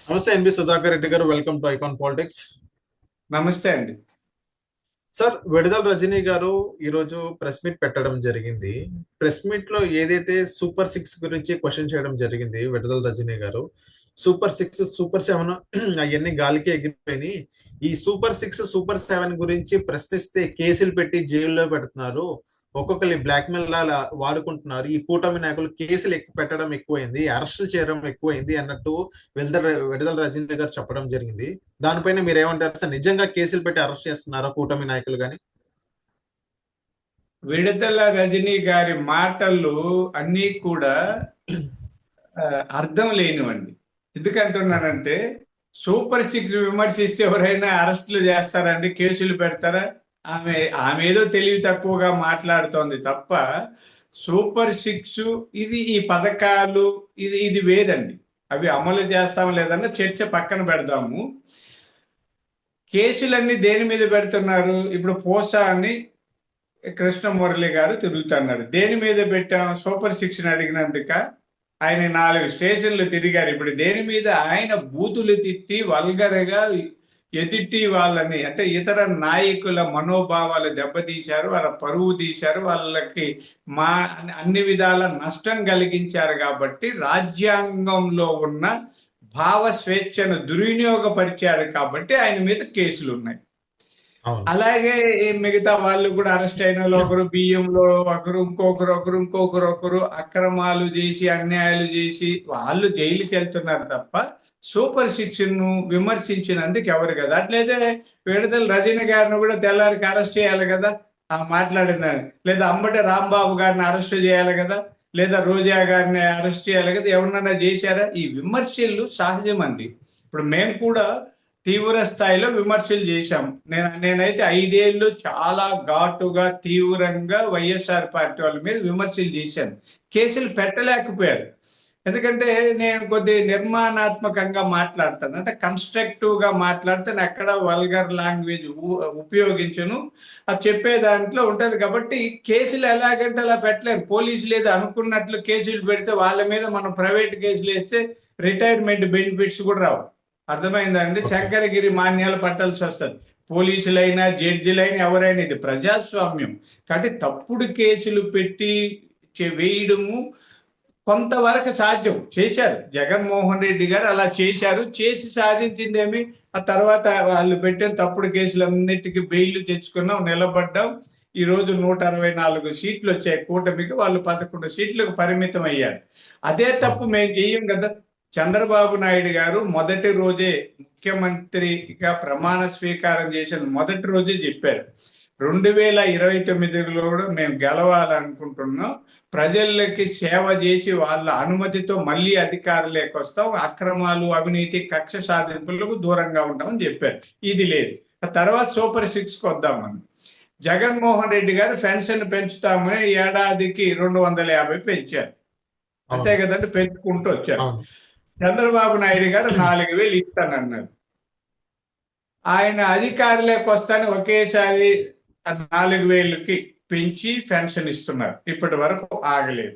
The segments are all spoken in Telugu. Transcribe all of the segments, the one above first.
నమస్తే ఎన్బి సుధాకర్ రెడ్డి గారు, వెల్కమ్ టు ఐకాన్ పాలిటిక్స్. నమస్తే అండి. సార్, విడుదల రజనీ గారు ఈరోజు ప్రెస్ మీట్ పెట్టడం జరిగింది. ప్రెస్ మీట్ లో ఏదైతే సూపర్ సిక్స్ గురించి క్వశ్చన్ చేయడం జరిగింది విడుదల రజనీ గారు. సూపర్ సిక్స్, సూపర్ సెవెన్ అవన్నీ గాలికి ఎగిరిపోయినాయి. ఈ సూపర్ సిక్స్, సూపర్ సెవెన్ గురించి ప్రశ్నిస్తే కేసులు పెట్టి జైల్లో పెడుతున్నారు. ఒక్కొక్కరి బ్లాక్ మెయిల్ లా వాడుకుంటున్నారు. ఈ కూటమి నాయకులు కేసులు పెట్టడం ఎక్కువైంది, అరెస్టులు చేయడం ఎక్కువైంది అన్నట్టు విడుదల రజనీ గారు చెప్పడం జరిగింది. దానిపైన మీరు ఏమంటారు సార్? నిజంగా కేసులు పెట్టి అరెస్ట్ చేస్తున్నారా కూటమి నాయకులు గాని? విడుదల రజనీ గారి మాటలు అన్నీ కూడా అర్థం లేనివండి. ఎందుకంటున్నానంటే సూపర్ సిక్స్ విమర్శిస్తే ఎవరైనా అరెస్టులు చేస్తారండి, కేసులు పెడతారా? ఆమె ఏదో తెలివి తక్కువగా మాట్లాడుతోంది తప్ప సూపర్ సిక్స్ ఇది ఈ పథకాలు ఇది వేరండి. అవి అమలు చేస్తాం లేదన్న చర్చ పక్కన పెడదాము. కేసులన్నీ దేని మీద పెడుతున్నారు? ఇప్పుడు పోసా అని కృష్ణమురళి గారు తిరుగుతున్నారు. దేని మీద పెట్టాం? సూపర్ సిక్స్ అడిగినందుక ఆయన 4 స్టేషన్లు తిరిగారు. ఇప్పుడు దేని మీద? ఆయన బూతులు తిట్టి వల్గరగా ఎదుటి వాళ్ళని, అంటే ఇతర నాయకుల మనోభావాలు దెబ్బతీశారు, వాళ్ళ పరువు తీశారు, వాళ్ళకి అన్ని విధాల నష్టం కలిగించారు. కాబట్టి రాజ్యాంగంలో ఉన్న భావ స్వేచ్ఛను దుర్వినియోగపరిచారు కాబట్టి ఆయన మీద కేసులు ఉన్నాయి. అలాగే మిగతా వాళ్ళు కూడా అరెస్ట్ అయిన వాళ్ళు ఒకరు బియ్యంలో, ఇంకొకరు అక్రమాలు చేసి అన్యాయాలు చేసి వాళ్ళు జైలుకి వెళ్తున్నారు తప్ప సూపర్ సిక్స్ ను విమర్శించినందుకు ఎవరు కదా. అట్లయితే విడుదల రజనీ గారిని కూడా తెల్లారికి అరెస్ట్ చేయాలి కదా మాట్లాడిందని, లేదా అంబటి రాంబాబు గారిని అరెస్ట్ చేయాలి కదా, లేదా రోజా గారిని అరెస్ట్ చేయాలి కదా. ఎవరినైనా చేశారా? ఈ విమర్శలు సహజం అండి. ఇప్పుడు మేము కూడా తీవ్ర స్థాయిలో విమర్శలు చేశాం. నేనైతే 5 ఏళ్ళు చాలా ఘాటుగా తీవ్రంగా వైఎస్ఆర్ పార్టీ వాళ్ళ మీద విమర్శలు చేశాను. కేసులు పెట్టలేకపోయారు. ఎందుకంటే నేను కొద్దిగా నిర్మాణాత్మకంగా మాట్లాడతాను, అంటే కన్స్ట్రక్టివ్ గా మాట్లాడితే ఎక్కడ వల్గర్ లాంగ్వేజ్ ఉపయోగించను. అది చెప్పే దాంట్లో ఉంటది. కాబట్టి కేసులు ఎలాగంటే అలా పెట్టలేరు. పోలీసులు ఏదో అనుకున్నట్లు కేసులు పెడితే వాళ్ళ మీద మనం ప్రైవేట్ కేసులు వేస్తే రిటైర్మెంట్ బెనిఫిట్స్ కూడా రావు. అర్థమైందండి? శంకరగిరి మాన్యాలు పట్టాల్సి వస్తుంది. పోలీసులైనా జడ్జిలైనా ఎవరైనా, ఇది ప్రజాస్వామ్యం. కాబట్టి తప్పుడు కేసులు పెట్టి వేయడము కొంతవరకు సాధ్యం. చేశారు జగన్మోహన్ రెడ్డి గారు, అలా చేశారు. చేసి సాధించిందేమి? ఆ తర్వాత వాళ్ళు పెట్టిన తప్పుడు కేసులన్నిటికీ బెయిల్ తెచ్చుకున్నాం, నిలబడ్డాం. ఈ రోజు 164 సీట్లు వచ్చాయి కూటమికి. వాళ్ళు 11 సీట్లకు పరిమితం అయ్యారు. అదే తప్పు మేము చెయ్యం కదా. చంద్రబాబు నాయుడు గారు మొదటి రోజే ముఖ్యమంత్రిగా ప్రమాణ స్వీకారం చేసిన మొదటి రోజే చెప్పారు, 2029లో కూడా మేము గెలవాలనుకుంటున్నాం, ప్రజలకి సేవ చేసి వాళ్ళ అనుమతితో మళ్ళీ అధికారులకు వస్తాం, అక్రమాలు అవినీతి కక్ష సాధింపులకు దూరంగా ఉంటామని చెప్పారు. ఇది లేదు. తర్వాత సూపర్ సిక్స్కి వద్దామని జగన్మోహన్ రెడ్డి గారు పెన్షన్ పెంచుతామని ఏడాదికి 250 పెంచారు. అంతే కదండి, పెంచుకుంటూ వచ్చారు. చంద్రబాబు నాయుడు గారు 4000 ఇస్తానన్నారు. ఆయన అధికారులకు వస్తాను ఒకేసారి 4000కి పెంచి పెన్షన్ ఇస్తున్నారు. ఇప్పటి వరకు ఆగలేదు.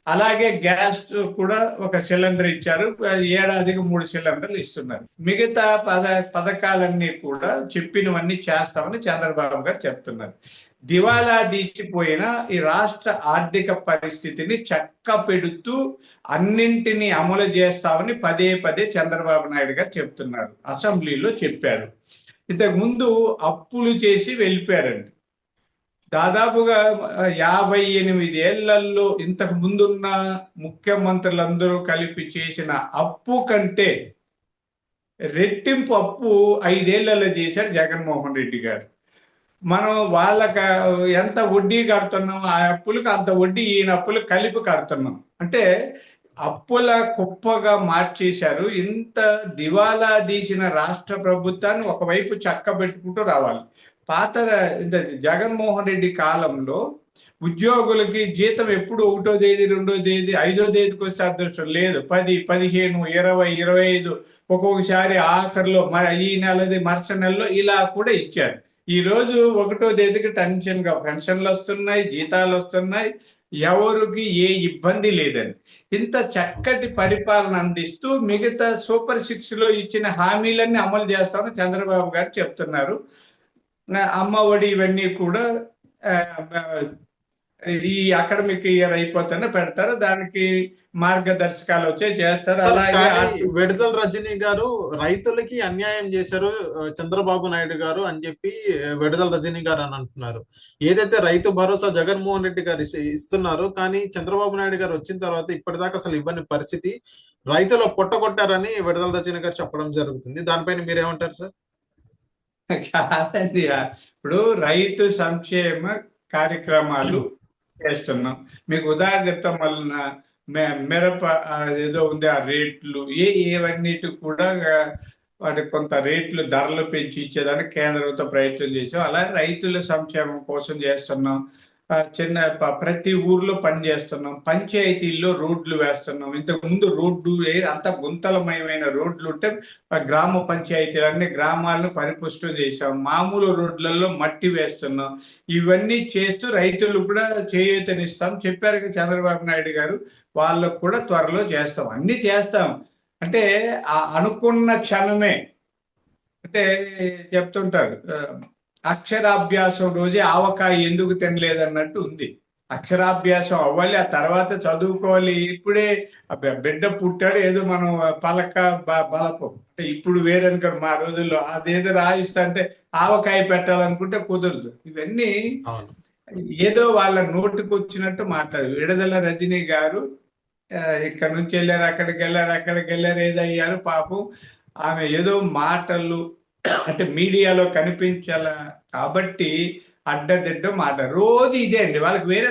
అలాగే గ్యాస్ కూడా ఒక సిలిండర్ ఇచ్చారు, ఏడాదికి 3 సిలిండర్లు ఇస్తున్నారు. మిగతా పథకాలన్నీ కూడా చెప్పినవన్నీ చేస్తామని చంద్రబాబు గారు చెప్తున్నారు. దివాలా తీసిపోయిన ఈ రాష్ట్ర ఆర్థిక పరిస్థితిని చక్క పెడుతూ అన్నింటినీ అమలు చేస్తామని పదే పదే చంద్రబాబు నాయుడు గారు చెప్తున్నారు. అసెంబ్లీలో చెప్పారు. ఇంతకు ముందు అప్పులు చేసి వెళ్ళిపోయారండి. దాదాపుగా 58 ఏళ్లలో ఇంతకు ముందున్న ముఖ్యమంత్రులందరూ కలిపి చేసిన అప్పు కంటే రెట్టింపు అప్పు 5 ఏళ్లలో చేశారు జగన్మోహన్ రెడ్డి గారు. మనం వాళ్ళకి ఎంత వడ్డీ కడుతున్నాం, ఆ అప్పులకు అంత వడ్డీ ఈయన అప్పులు కలిపి కడుతున్నాం. అంటే అప్పుల కుప్పగా మార్చేశారు. ఇంత దివాలా తీసిన రాష్ట్ర ప్రభుత్వాన్ని ఒకవైపు చక్క పెట్టుకుంటూ రావాలి. పాత జగన్మోహన్ రెడ్డి కాలంలో ఉద్యోగులకి జీతం ఎప్పుడు 1వ తేదీ, 2వ తేదీ, 5వ తేదీకి వస్తే అదృష్టం లేదు, 10, 15, 20, 25, ఒక్కొక్కసారి ఆఖరిలో ఈ నెలది మరుస నెలలో ఇలా కూడా ఇచ్చారు. ఈ రోజు 1వ తేదీకి టెన్షన్ గా పెన్షన్లు వస్తున్నాయి, జీతాలు వస్తున్నాయి. ఎవరికి ఏ ఇబ్బంది లేదని. ఇంత చక్కటి పరిపాలన అందిస్తూ మిగతా సూపర్ సిక్స్ లో ఇచ్చిన హామీలన్నీ అమలు చేస్తామని చంద్రబాబు గారు చెప్తున్నారు. అమ్మ ఒడి ఇవన్నీ కూడా ఆ, ఈ అకాడమిక్ ఇయర్ అయిపోతేనే పెడతారు, దానికి మార్గదర్శకాలు వచ్చే చేస్తారు. సార్ అలాగే కానీ విడుదల రజనీ గారు రైతులకి అన్యాయం చేశారు చంద్రబాబు నాయుడు గారు అని చెప్పి విడుదల రజనీ గారు అని అంటున్నారు. ఏదైతే రైతు భరోసా జగన్మోహన్ రెడ్డి గారు ఇస్తున్నారు, కానీ చంద్రబాబు నాయుడు గారు వచ్చిన తర్వాత ఇప్పటిదాకా అసలు ఇవ్వని పరిస్థితి, రైతులు పొట్టగొట్టారని విడుదల రజనీ గారు చెప్పడం జరుగుతుంది. దానిపైన మీరేమంటారు సార్? కాదండి, ఇప్పుడు రైతు సంక్షేమ కార్యక్రమాలు చేస్తున్నాం. మీకు ఉదాహరణ చెప్తాం. వలన మిరప ఏదో ఉంది, ఆ రేట్లు ఏవన్నిటి కూడా వాటి కొంత రేట్లు ధరలు పెంచి ఇచ్చేదానికి కేంద్రంతో ప్రయత్నం చేసాం. అలాగే రైతుల సంక్షేమం కోసం చేస్తున్నాం. చిన్న ప్రతి ఊర్లో పని చేస్తున్నాం. పంచాయతీల్లో రోడ్లు వేస్తున్నాం. ఇంతకు ముందు రోడ్డు అంత గుంతలమయమైన రోడ్లు ఉంటే గ్రామ పంచాయతీలన్నీ గ్రామాలను పరిపుష్టం చేశాం. మామూలు రోడ్లలో మట్టి వేస్తున్నాం. ఇవన్నీ చేస్తూ రైతులు కూడా చేయూతనిస్తాం చెప్పారు చంద్రబాబు నాయుడు గారు. వాళ్ళకు కూడా త్వరలో చేస్తాం, అన్ని చేస్తాం. అంటే అనుకున్న క్షణమే, అంటే చెప్తుంటారు అక్షరాభ్యాసం రోజే ఆవకాయ ఎందుకు తినలేదన్నట్టు ఉంది. అక్షరాభ్యాసం అవ్వాలి, ఆ తర్వాత చదువుకోవాలి. ఇప్పుడే బిడ్డ పుట్టాడు, ఏదో మనం పలక బలపం అంటే ఇప్పుడు వేరనుకోరు. మా రోజుల్లో అదేదో రాయిస్తా అంటే ఆవకాయ పెట్టాలనుకుంటే కుదరదు. ఇవన్నీ ఏదో వాళ్ళ నోటికి వచ్చినట్టు మాట్లాడు. విడుదల రజనీ గారు ఇక్కడ నుంచి వెళ్ళారు, అక్కడికి వెళ్ళారు, ఏదయ్యారు పాపం. ఆమె ఏదో మాటలు అంటే మీడియాలో కనిపించాల కాబట్టి అడ్డదిడ్డ మాట రోజు ఇదే అండి వాళ్ళకి. వేరే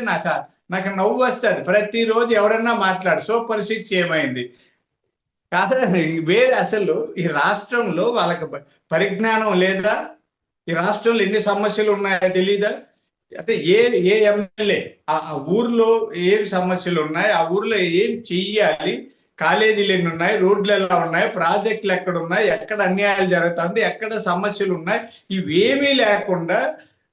నాకు నవ్వు వస్తుంది. ప్రతిరోజు ఎవరన్నా మాట్లాడు సూపర్ సిక్స్ ఏమైంది కాదండి. వేరే అసలు ఈ రాష్ట్రంలో వాళ్ళకి పరిజ్ఞానం లేదా? ఈ రాష్ట్రంలో ఎన్ని సమస్యలు ఉన్నాయో తెలీదా? అంటే ఏ ఎమ్మెల్యే ఆ ఊర్లో ఏమి సమస్యలు ఉన్నాయి, ఆ ఊర్లో ఏం చెయ్యాలి, కాలేజీలు ఎన్ని ఉన్నాయి, రోడ్లు ఎలా ఉన్నాయి, ప్రాజెక్టులు ఎక్కడ ఉన్నాయి, ఎక్కడ అన్యాయాలు జరుగుతుంది, ఎక్కడ సమస్యలు ఉన్నాయి, ఇవేమీ లేకుండా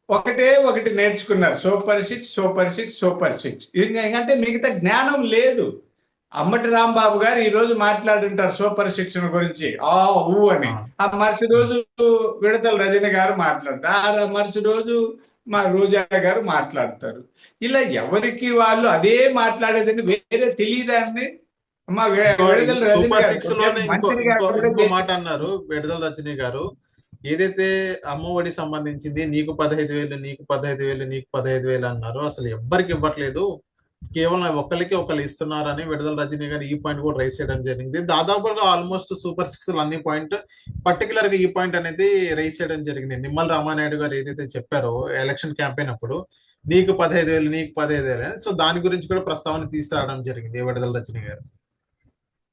ఒకటి నేర్చుకున్నారు. Super six super six super six. ఎందుకంటే మిగతా జ్ఞానం లేదు. అమ్మటి రాంబాబు గారు ఈ రోజు మాట్లాడుంటారు సూపర్ సిక్స్ గురించి ఊ అని. ఆ మరుసటి రోజు విడతల రజని గారు మాట్లాడతారు, ఆ మరుసటి రోజు మా రోజా గారు మాట్లాడతారు. ఇలా ఎవరికి వాళ్ళు అదే మాట్లాడేదని వేరే తెలియదాన్ని. సూపర్ సిక్స్ లోనే ఇంకో మాట అన్నారు విడుదల రజనీ గారు. ఏదైతే అమ్మఒడి సంబంధించింది నీకు 15,000 నీకు 15,000 నీకు 15,000 అన్నారు, అసలు ఎవ్వరికి ఇవ్వట్లేదు, కేవలం ఒకళ్ళు ఇస్తున్నారని విడుదల రజనీ గారు ఈ పాయింట్ కూడా రైస్ చేయడం జరిగింది. దాదాపుగా ఆల్మోస్ట్ సూపర్ సిక్స్ అన్ని పాయింట్ పర్టికులర్ గా ఈ పాయింట్ అనేది రైస్ చేయడం జరిగింది. నిమ్మల రామానాయుడు గారు ఏదైతే చెప్పారో ఎలక్షన్ క్యాంపెయిన్ అప్పుడు నీకు 15,000 నీకు 15,000, సో దాని గురించి కూడా ప్రస్తావన తీసుకురావడం జరిగింది విడుదల రజనీ గారు.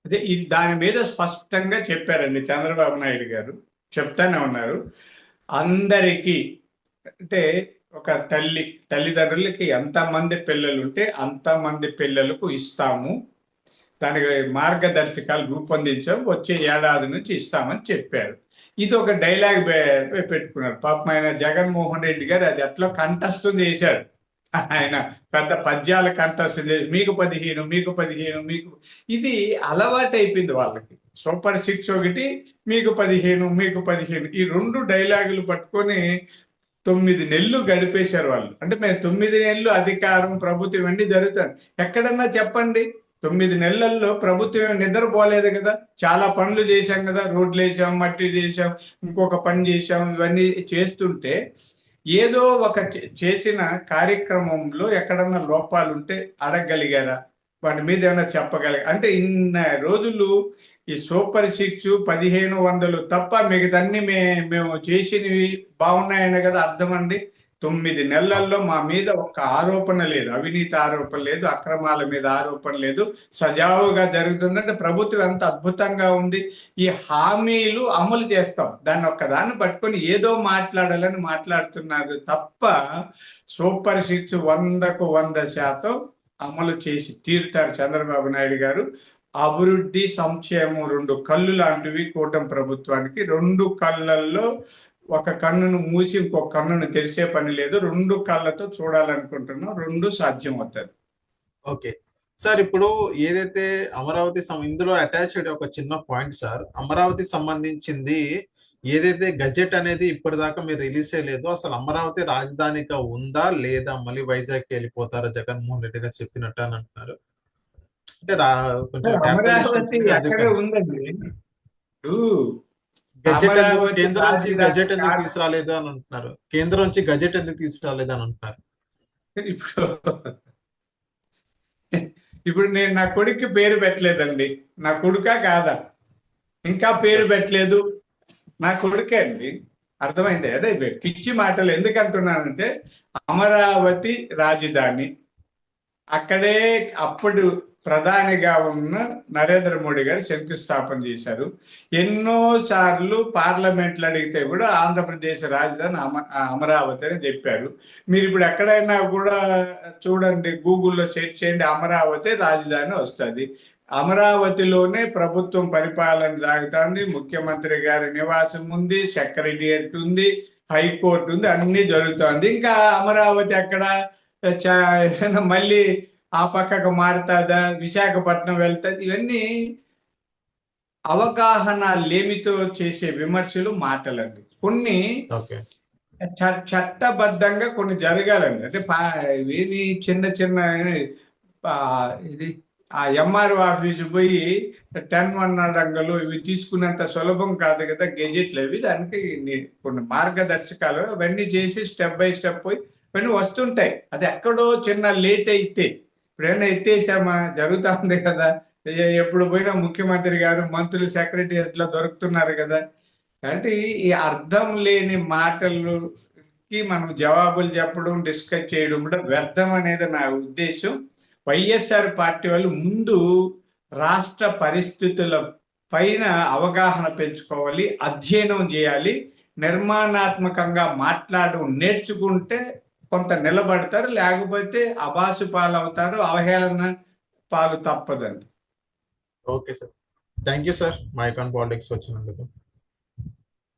అదే దాని మీద స్పష్టంగా చెప్పారండి చంద్రబాబు నాయుడు గారు. చెప్తానే ఉన్నారు అందరికీ. అంటే ఒక తల్లిదండ్రులకి ఎంతమంది పిల్లలు ఉంటే అంతమంది పిల్లలకు ఇస్తాము, దానికి మార్గదర్శకాలు రూపొందించాం, వచ్చే ఏడాది నుంచి ఇస్తామని చెప్పారు. ఇది ఒక డైలాగ్ పెట్టుకున్నారు. పాపం ఆయన జగన్మోహన్ రెడ్డి గారు అది ఎట్లా కంఠస్థం చేశారు. ఆయన పెద్ద పద్యాల కంఠస్థం చేసి మీకు 15 మీకు 15 మీకు, ఇది అలవాటు అయిపోయింది వాళ్ళకి. సూపర్ సిక్స్ ఒకటి, మీకు 15 మీకు 15, ఈ 2 డైలాగులు పట్టుకొని 9 నెలలు గడిపేశారు వాళ్ళు. అంటే మేము 9 నెలలు అధికారం ప్రభుత్వం అన్ని జరుగుతాయి. ఎక్కడన్నా చెప్పండి 9 నెలల్లో ప్రభుత్వం నిద్రపోలేదు కదా, చాలా పనులు చేశాం కదా, రోడ్లు వేసాం, మట్టి చేసాం, ఇంకొక పని చేసాం, ఇవన్నీ చేస్తుంటే ఏదో ఒక చేసిన కార్యక్రమంలో ఎక్కడన్నా లోపాలు ఉంటే అడగగలిగారా, వాటి మీద ఏమైనా చెప్పగలిగారు? అంటే ఇన్న రోజులు ఈ సూపర్ సిక్స్ 1500 తప్ప మిగతాన్ని మేము చేసినవి బాగున్నాయనే కదా అర్థం అండి. 9 నెలల్లో మా మీద ఒక్క ఆరోపణ లేదు, అవినీతి ఆరోపణ లేదు, అక్రమాల మీద ఆరోపణ లేదు, సజావుగా జరుగుతుందంటే ప్రభుత్వం ఎంత అద్భుతంగా ఉంది. ఈ హామీలు అమలు చేస్తాం, దాన్ని ఒక్కదాన్ని పట్టుకొని ఏదో మాట్లాడాలని మాట్లాడుతున్నారు తప్ప సూపర్ సిక్స్ 100కు 100% అమలు చేసి తీరుతారు చంద్రబాబు నాయుడు గారు. అభివృద్ధి సంక్షేమం 2 కళ్ళు లాంటివి కూటమి ప్రభుత్వానికి. 2 కళ్ళల్లో ఒక కన్నును మూసి ఇంకొక కన్నును తెరిసే పని లేదు. 2 కళ్ళతో చూడాలనుకుంటున్నాం, 2 సాధ్యం అవుతుంది. ఓకే సార్, ఇప్పుడు ఏదైతే అమరావతి ఇందులో అటాచ్డ్ ఒక చిన్న పాయింట్ సార్, అమరావతి సంబంధించింది ఏదైతే గజెట్ అనేది ఇప్పటిదాకా మీరు రిలీజ్ చేయలేదు, అసలు అమరావతి రాజధానిగా ఉందా లేదా, మళ్ళీ వైజాగ్ వెళ్ళిపోతారా జగన్మోహన్ రెడ్డి గారు చెప్పినట్టు అని అంటున్నారు. అంటే కొంచెం క్యాపిటల్ ఇష్యూ అమరావతి వచ్చింది కదా అక్కడే అందుకని. ఉందండి. ఇప్పుడు గజెట్ ఎందుకు, అమరావతి కేంద్రం నుంచి రాజధాని గజెట్ ఎందుకు కాదు. తీసుకురాలేదు అని అంటున్నారు. కేంద్రం నుంచి గజెట్ ఎందుకు తీసుకురాలేదు అని అంటున్నారు. ఇప్పుడు ఇప్పుడు నేను నా కొడుక్కి పేరు పెట్టలేదండి. నా కొడుకా కాదా? ఇంకా పేరు పెట్టలేదు. నా కొడుకే అండి. అర్థమైంది. అదే పిచ్చి మాటలు ఎందుకు అంటున్నానంటే, అమరావతి రాజధాని అక్కడే అప్పుడు ప్రధానిగా ఉన్న నరేంద్ర మోడీ గారు శంకుస్థాపన చేశారు. ఎన్నో సార్లు పార్లమెంట్లు అడిగితే కూడా ఆంధ్రప్రదేశ్ రాజధాని అమరావతి అని చెప్పారు. మీరు ఇప్పుడు ఎక్కడైనా కూడా చూడండి, గూగుల్లో సెర్చ్ చేయండి, అమరావతి రాజధాని వస్తుంది. అమరావతిలోనే ప్రభుత్వం పరిపాలన సాగుతుంది. ముఖ్యమంత్రి గారి నివాసం ఉంది, సెక్రటరియట్ ఉంది, హైకోర్టు ఉంది, అన్ని జరుగుతుంది. ఇంకా అమరావతి అక్కడ మళ్ళీ ఆ పక్కకు మారుతుందా, విశాఖపట్నం వెళ్తుంది? ఇవన్నీ అవగాహన లేమితో చేసే విమర్శలు, మాటలండి. కొన్ని ఓకే చట్టబద్ధంగా కొన్ని జరగాలండి. అంటే ఇవి చిన్న చిన్న ఇది ఆ ఎంఆర్ఓ ఆఫీసు పోయి 10-1 రంగులు ఇవి తీసుకునేంత సులభం కాదు కదా గెజెట్లు అవి. దానికి కొన్ని మార్గదర్శకాలు అవన్నీ చేసి స్టెప్ బై స్టెప్ పోయి ఇవన్నీ వస్తుంటాయి. అది ఎక్కడో చిన్న లేట్ అయితే ఇప్పుడైనా ఎత్తేసామా, జరుగుతా ఉంది కదా. ఎప్పుడు పోయినా ముఖ్యమంత్రి గారు, మంత్రులు, సెక్రటరీ ఎట్లా దొరుకుతున్నారు కదా. అంటే ఈ అర్థం లేని మాటలకి మనం జవాబులు చెప్పడం, డిస్కస్ చేయడం కూడా వ్యర్థం అనేది నా ఉద్దేశం. వైఎస్ఆర్ పార్టీ వాళ్ళు ముందు రాష్ట్ర పరిస్థితుల పైన అవగాహన పెంచుకోవాలి, అధ్యయనం చేయాలి, నిర్మాణాత్మకంగా మాట్లాడడం నేర్చుకుంటే కొంత నిలబడతారు. లేకపోతే అబాసు పాలవుతారు, అవహేళన పాలు తప్పదండి. Okay sir, thank you sir మా ఐకాన్ పాలిటిక్స్ వచ్చినందుకు.